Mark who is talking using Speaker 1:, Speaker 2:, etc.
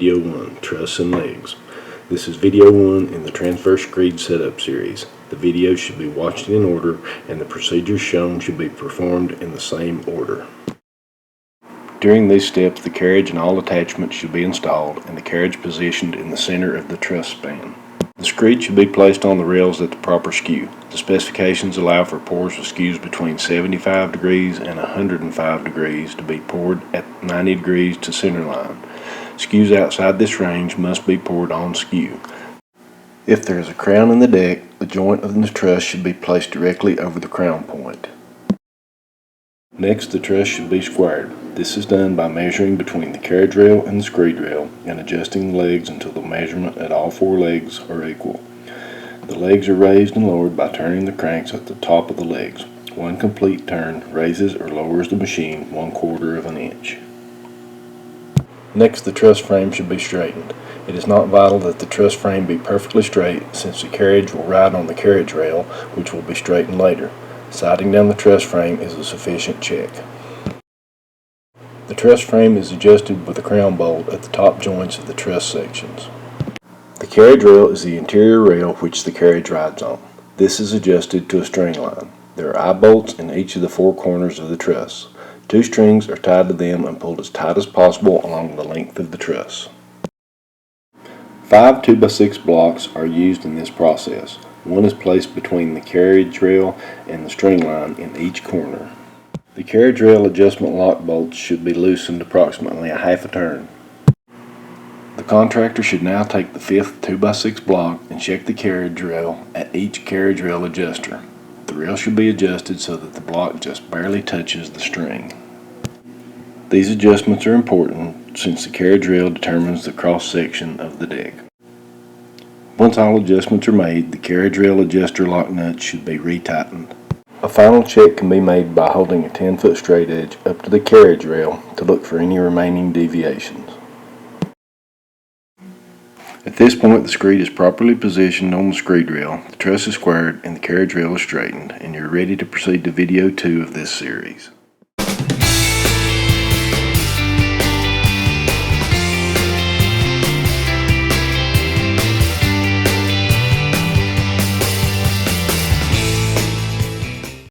Speaker 1: Video 1, Truss and Legs. This is Video 1 in the Transverse Screed setup series. The videos should be watched in order and the procedures shown should be performed in the same order. During these steps, the carriage and all attachments should be installed and the carriage positioned in the center of the truss span. The screed should be placed on the rails at the proper skew. The specifications allow for pours with skews between 75 degrees and 105 degrees to be poured at 90 degrees to center line. Skews outside this range must be poured on skew. If there is a crown in the deck, the joint of the truss should be placed directly over the crown point. Next, the truss should be squared. This is done by measuring between the carriage rail and the screed rail and adjusting the legs until the measurement at all four legs are equal. The legs are raised and lowered by turning the cranks at the top of the legs. One complete turn raises or lowers the machine 1/4 of an inch. Next, the truss frame should be straightened. It is not vital that the truss frame be perfectly straight since the carriage will ride on the carriage rail, which will be straightened later. Sighting down the truss frame is a sufficient check. The truss frame is adjusted with a crown bolt at the top joints of the truss sections. The carriage rail is the interior rail which the carriage rides on. This is adjusted to a string line. There are eye bolts in each of the four corners of the truss. 2 strings are tied to them and pulled as tight as possible along the length of the truss. 5 2x6 blocks are used in this process. One is placed between the carriage rail and the string line in each corner. The carriage rail adjustment lock bolts should be loosened approximately a half a turn. The contractor should now take the 5th 2x6 block and check the carriage rail at each carriage rail adjuster. The rail should be adjusted so that the block just barely touches the string. These adjustments are important since the carriage rail determines the cross section of the deck. Once all adjustments are made, the carriage rail adjuster lock nut should be retightened. A final check can be made by holding a 10-foot straight edge up to the carriage rail to look for any remaining deviations. At this point, the screed is properly positioned on the screed rail, the truss is squared, and the carriage rail is straightened, and you're ready to proceed to video 2 of this series.